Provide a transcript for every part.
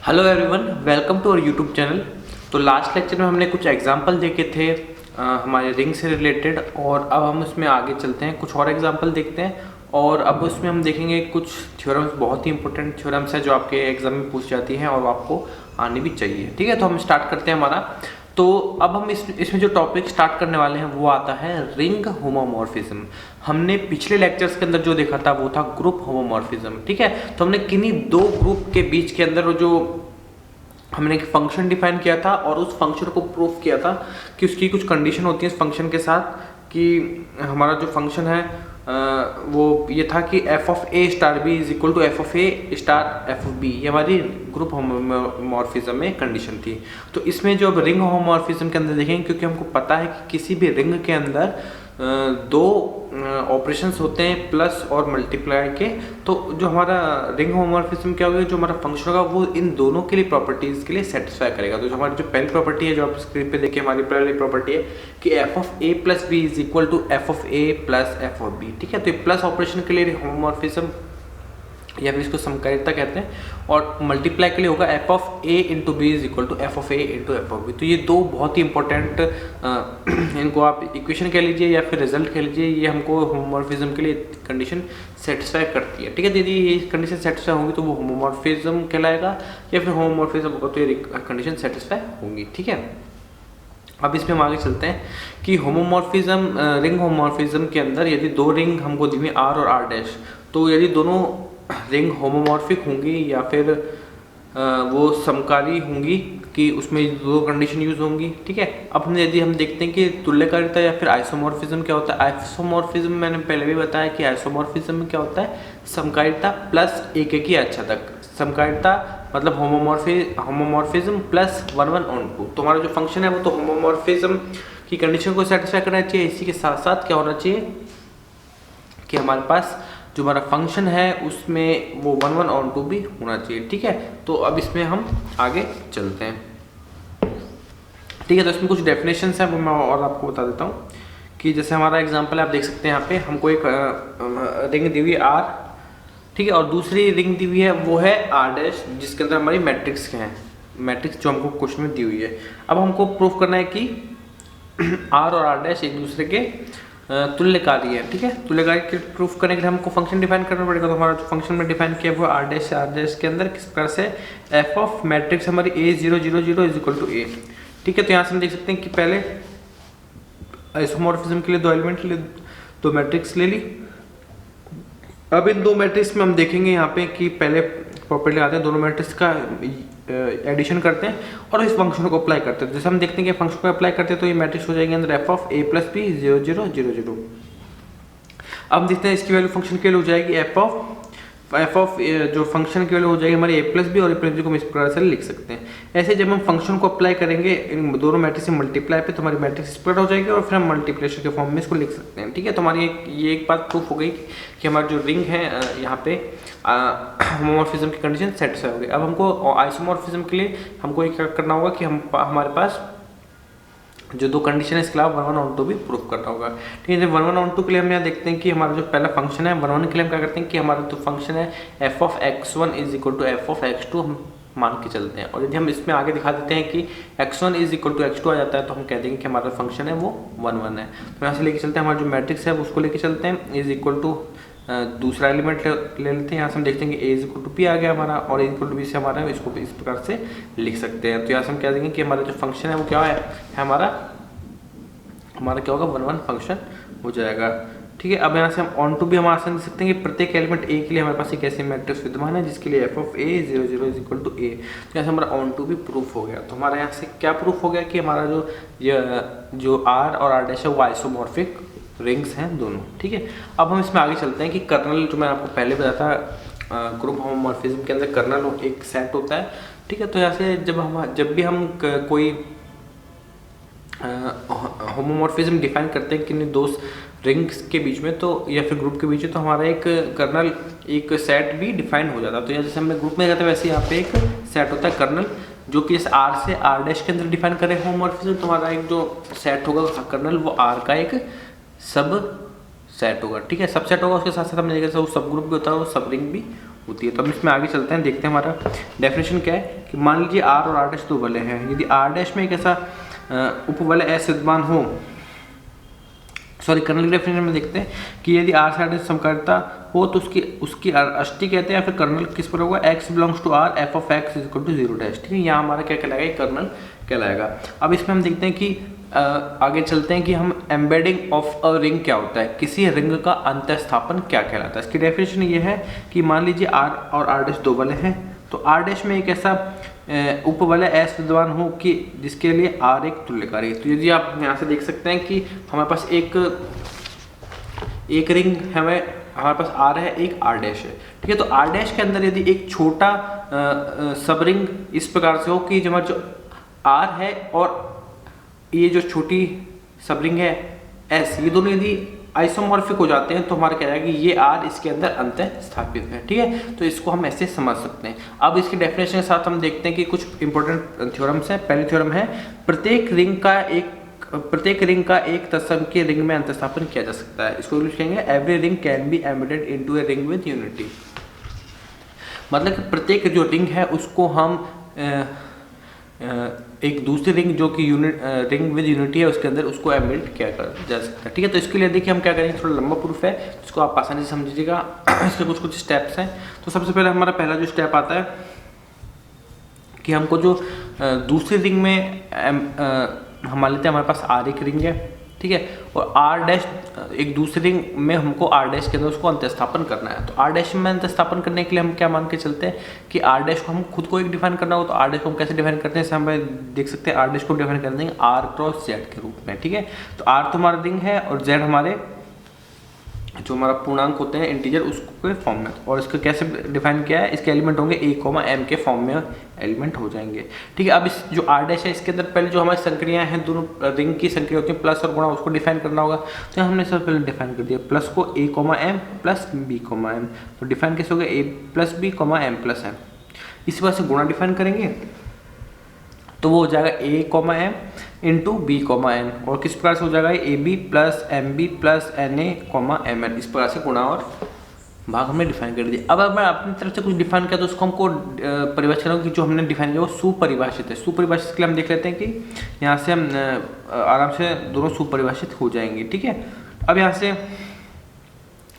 Hello everyone, welcome to our YouTube channel. तो last lecture में हमने कुछ एग्जांपल देखे थे हमारे रिंग से रिलेटेड, और अब हम उसमें आगे चलते हैं, कुछ और एग्जांपल देखते हैं। और अब उसमें हम देखेंगे कुछ थ्योरम्स, बहुत ही इंपॉर्टेंट थ्योरम्स है जो आपके एग्जाम में पूछ जाती हैं और आपको आनी भी चाहिए। ठीक है, तो हम स्टार्ट करते हैं हमारा। तो अब हम इसमें जो टॉपिक स्टार्ट करने वाले हैं वो आता है रिंग होमोमॉर्फिज्म। हमने पिछले लेक्चर्स के अंदर जो देखा था वो था ग्रुप होमोमॉर्फिज्म। ठीक है, तो हमने किन्हीं दो ग्रुप के बीच के अंदर जो हमने एक फंक्शन डिफाइन किया था और उस फंक्शन को प्रूफ किया था कि उसकी कुछ कंडीशन होती है इस फंक्शन के साथ, कि हमारा जो फंक्शन है वो ये था कि F of A star B is equal to F of A star F of B. ये हमारी ग्रुप होमोमॉर्फिज्म में कंडीशन थी। तो इसमें जो अब रिंग होमोमॉर्फिज्म के अंदर देखेंगे, क्योंकि हमको पता है कि किसी भी रिंग के अंदर दो ऑपरेशंस होते हैं प्लस और मल्टीप्लाई के। तो जो हमारा रिंग होमोमॉर्फिज्म क्या होगा, जो हमारा फंक्शन होगा वो इन दोनों के लिए प्रॉपर्टीज के लिए सेटिस्फाई करेगा। तो जो हमारी जो पहली प्रॉपर्टी है, जो आप स्क्रीन पे देखिए, हमारी पहली प्रॉपर्टी है कि F of A plus B is equal to F of A plus F of B. ठीक है, तो ये प्लस ऑपरेशन के लिए होमोमॉर्फिज्म या फिर इसको समकालिकता कहते हैं, और मल्टीप्लाई के लिए होगा F of A into B is equal to F of A into F of B. तो ये दो बहुत ही इंपॉर्टेंट, इनको आप इक्वेशन कह लीजिए या फिर रिजल्ट कह लीजिए, ये हमको होमोमॉर्फिज्म के लिए कंडीशन सेटिस्फाई करती है। ठीक है, यदि ये कंडीशन सेटिस्फाई होंगी तो वो होमोमॉर्फिज्म कहलाएगा, या फिर होमोमॉर्फिज्म होगा तो ये कंडीशन सेटिस्फाई होंगी। ठीक है, अब इसमें हम आगे चलते हैं कि होमोमॉर्फिज्म, रिंग होमोमॉर्फिज्म के अंदर यदि दो रिंग हमको दी हुई आर और आर डैश, तो यदि दोनों रिंग होमोमॉर्फिक होंगी या फिर वो समकारी होंगी कि उसमें दो कंडीशन यूज होंगी। ठीक है, अब यदि हम देखते हैं कि तुल्यकारिता या फिर आइसोमॉर्फिज्म क्या होता है। आइसोमॉर्फिज्म मैंने पहले भी बताया कि आइसोमॉर्फिज्म में क्या होता है, समकारिता प्लस एक एक ही अच्छा तक। समकारिता मतलब होमोमॉर्फिज्म प्लस 1 1 ऑन 2। तो हमारा जो फंक्शन है वो तो होमोमॉर्फिज्म की कंडीशन को सेटिस्फाई करना चाहिए। इसी के साथ साथ क्या होना चाहिए कि हमारे पास जो हमारा फंक्शन है उसमें वो 1 1 ऑन 2 भी होना चाहिए। ठीक है, तो अब इसमें हम आगे चलते हैं। ठीक है, तो इसमें कुछ डेफिनेशंस हैं वो मैं और आपको बता देता हूँ कि जैसे हमारा एग्जांपल आप देख सकते हैं यहाँ पे, हमको एक रिंग दी हुई है आर। ठीक है, और दूसरी रिंग दी हुई है वो है आर डैश, जिसके अंदर हमारी मैट्रिक्स के हैं, मैट्रिक्स जो हमको क्वेश्चन में दी हुई है। अब हमको प्रूफ करना है कि आर और आर डैश एक दूसरे के तुल्यकारी है। ठीक है, तुल्यकारी के प्रूफ करने के लिए हमको फंक्शन डिफाइन करना पड़ेगा। तो हमारा जो फंक्शन में डिफाइन किया वो आर डैश से आर डैश के अंदर किस प्रकार से एफ ऑफ मैट्रिक्स हमारी ए 0 0 0 इज इक्वल टू ए। ठीक है, तो यहाँ से हम देख सकते हैं कि पहले आइसोमॉर्फिज्म के लिए दो एलिमेंट ले, दो मैट्रिक्स ले ली। अब इन दो मैट्रिक्स में हम देखेंगे यहाँ पे कि पहले प्रॉपर्टी आते हैं, दोनों मैट्रिक्स का एडिशन करते हैं और इस फंक्शन को अप्लाई करते हैं। जैसे हम देखते हैं कि फंक्शन को अप्लाई करते हैं तो ये मैट्रिक्स हो जाएंगे अंदर F of A plus B 0 0 0 0। अब देखते हैं इसकी वैल्यू फंक्शन के लिए हो जाएगी एफ ऑफ जो फंक्शन की वैल्यू हो जाएगी हमारी ए प्लस बी, और ए प्लस बी को हम इस प्रकार से लिख सकते हैं। ऐसे जब हम फंक्शन को अप्लाई करेंगे इन दोनों मैट्रिक्स से मल्टीप्लाई पे, तो हमारी मैट्रिक्स इस प्रकार हो जाएगी और फिर हम मल्टीप्लिकेशन के फॉर्म में इसको लिख सकते हैं। ठीक है, तो हमारी ये एक बात प्रूफ हो गई कि हमारी जो रिंग है यहाँ पे होमोमॉर्फिज्म की कंडीशन सेटिस्फाई हो गई। अब हमको आइसोमॉर्फिज्म के लिए हमको क्या करना होगा कि हमारे पास जो दो कंडीशन है इसके अलावा 1 1 ऑन 2 भी प्रूफ करना होगा। ठीक है, जब 1 1 ऑन 2 के लिए हम यहाँ देखते हैं कि हमारा जो पहला फंक्शन है 1 1 के लिए हम क्या करते हैं कि हमारा जो फंक्शन है f of x1 is equal to F of x2 हम मान के चलते हैं। और यदि हम इसमें आगे दिखा देते हैं कि x1 is equal to x2 आ जाता है तो हम कह देंगे कि हमारा फंक्शन है वो 1 1 है। तो यहाँ से लेके चलते हैं, हमारा जो मैट्रिक्स है उसको लेके चलते हैं, इज इक्वल टू दूसरा एलिमेंट ले लेते हैं। यहाँ से हम देखते हैं कि ए इज इक्वल टू पी आ गया हमारा, और ए इक्वल टू बी से हमारा इसको इस प्रकार से लिख सकते हैं। तो यहाँ से हम कह देंगे कि हमारा जो फंक्शन है वो क्या है हमारा क्या होगा 1 1 फंक्शन हो जाएगा। ठीक है, अब यहाँ से हम ऑन टू भी हम आसान देख सकते हैं कि प्रत्येक एलिमेंट ए के लिए हमारे पास एक ऐसे मैट्रिक्स विद्यमान है जिसके लिए F of A 0 0 is equal to A. तो यहाँ से हमारा ऑन टू भी प्रूफ हो गया। तो हमारा यहाँ से क्या प्रूफ हो गया कि हमारा जो आर और आर डैश है वो आइसोमॉर्फिक रिंग्स हैं दोनों। ठीक है, अब हम इसमें आगे चलते हैं कि कर्नल, जो मैं आपको पहले बताया था ग्रुप होमोमॉर्फिज्म के अंदर कर्नल एक सेट होता है। ठीक है, तो यहाँ से जब भी हम कोई होमोमॉर्फिज्म डिफाइन करते हैं कि दो रिंग्स के बीच में, तो या फिर ग्रुप के बीच में, तो हमारा एक कर्नल, एक सेट भी डिफाइन हो जाता है। तो जैसे हमने ग्रुप में कहते हैं वैसे यहाँ पे एक सेट होता है कर्नल, जो कि इस आर से आर डैश के अंदर डिफाइन करें होमोमॉर्फिज्म। तो हमारा एक जो सेट होगा कर्नल वो आर का एक सब सेट होगा। ठीक है, सब सेट होगा, उसके साथ साथ हमने जैसे वो सब ग्रुप भी होता है वो सब रिंग भी होती है। तो हम इसमें आगे चलते हैं, देखते हैं हमारा डेफिनेशन क्या है कि मान लीजिए R और R' दो वलय हैं। यदि R' में एक ऐसा उपवलय S विद्यमान हो, सॉरी कर्नल की डेफिनेशन में देखते हैं कि यदि R से R' समकालिकता हो तो उसकी अष्टी कहते हैं, या फिर कर्नल किस पर होगा, x belongs to R, f of x is equal to 0 dash. ठीक है, यहाँ हमारा क्या कहलाएगा, ये कर्नल कहलाएगा। अब इसमें हम देखते हैं कि आगे चलते हैं कि हम एम्बेडिंग ऑफ अ रिंग क्या होता है, किसी रिंग का अंतःस्थापन क्या कहलाता है। इसकी डेफिनेशन ये है कि मान लीजिए R और R' दो वलय हैं, तो R' में एक ऐसा उपवलय S विद्यमान हो कि जिसके लिए R एक तुल्यकारी है। तो यदि आप यहाँ से देख सकते हैं कि हमारे पास एक रिंग हमारे पास R है, एक R' है। ठीक है, तो R' के अंदर यदि एक छोटा सब रिंग इस प्रकार से हो कि हमारा जो R है और ये जो छोटी सब रिंग है S, ये दोनों यदि आइसोमॉर्फिक हो जाते हैं तो हमारा कह रहा है कि ये R इसके अंदर अंतः स्थापित है। ठीक है, तो इसको हम ऐसे समझ सकते हैं। अब इसकी डेफिनेशन के साथ हम देखते हैं कि कुछ इंपॉर्टेंट थ्योरम्स हैं। पहली थ्योरम है प्रत्येक रिंग का एक तत्सम के रिंग में अंतःस्थापन किया जा सकता है। इसको लिखेंगे every ring can be embedded into a ring with unity. मतलब कि प्रत्येक जो रिंग है उसको हम एक दूसरी रिंग जो कि रिंग विद यूनिटी है उसके अंदर उसको एम्बेड किया जा सकता है। ठीक है, तो इसके लिए देखिए हम क्या करेंगे, थोड़ा लंबा प्रूफ है जिसको आप आसानी से समझिएगा। इसके कुछ स्टेप्स हैं। तो सबसे पहले हमारा पहला जो स्टेप आता है कि हमको जो दूसरी रिंग में हम मान लेते हैं हमारे पास R एक रिंग है, ठीक है, और R' एक दूसरी रिंग में हमको R' के अंदर उसको अंतःस्थापन करना है। तो R' में अंतःस्थापन करने के लिए हम क्या मान के चलते हैं कि R' को हम खुद को एक डिफाइन करना हो, तो R' को हम कैसे डिफाइन करते हैं, हम देख सकते हैं R' को डिफाइन कर देंगे R क्रॉस Z के रूप में। ठीक है, तो R तो हमारा रिंग है और Z हमारे जो हमारा पूर्णांक होते हैं इंटीजर उसके फॉर्म में। और इसको कैसे डिफाइन किया है, इसके एलिमेंट होंगे a, m के फॉर्म में एलिमेंट हो जाएंगे। ठीक है, अब इस जो R' है इसके अंदर पहले जो हमारी संक्रियाएं हैं, दोनों रिंग की संक्रिया होती है प्लस और गुणा, उसको डिफाइन करना होगा। तो हमने सबसे पहले डिफाइन कर दिया प्लस को a, m plus b, m। तो डिफाइन कैसे होगा, a plus b, m plus m। इसी बात से गुणा डिफाइन करेंगे तो वो हो जाएगा a, m into b, n। और किस प्रकार से हो जाएगा, a b plus m b plus n a, m n. इस प्रकार से गुणा और भाग हमने डिफाइन कर दिया। अब मैं अपनी तरफ से कुछ डिफाइन किया तो उसको हमको परिभाषित करूँगा कि जो हमने डिफाइन किया वो सुपरिभाषित है। सुपरिभाषित के लिए हम देख लेते हैं कि यहाँ से हम आराम से दोनों सुपरिभाषित हो जाएंगे। ठीक है, अब यहाँ से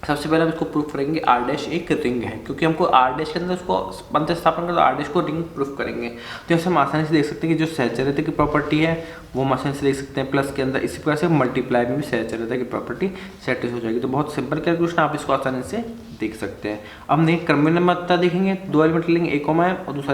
सबसे पहले हम इसको प्रूफ करेंगे R' एक रिंग है, क्योंकि हमको R' के अंदर उसको अंतःस्थापन कर, R' को रिंग प्रूफ करेंगे। तो यहाँ से हम आसानी से देख सकते हैं कि जो सहचर्यता की प्रॉपर्टी है वो हम आसानी से देख सकते हैं प्लस के अंदर। इसी प्रकार से मल्टीप्लाई में भी सहचर्यता की प्रॉपर्टी सेटिस्फाई हो जाएगी। तो बहुत सिंपल कैलकुलेशन, आप इसको आसानी से देख सकते हैं। अब हम क्रमबद्धता देखेंगे, दो एलिमेंट लेंगे a, m और दूसरा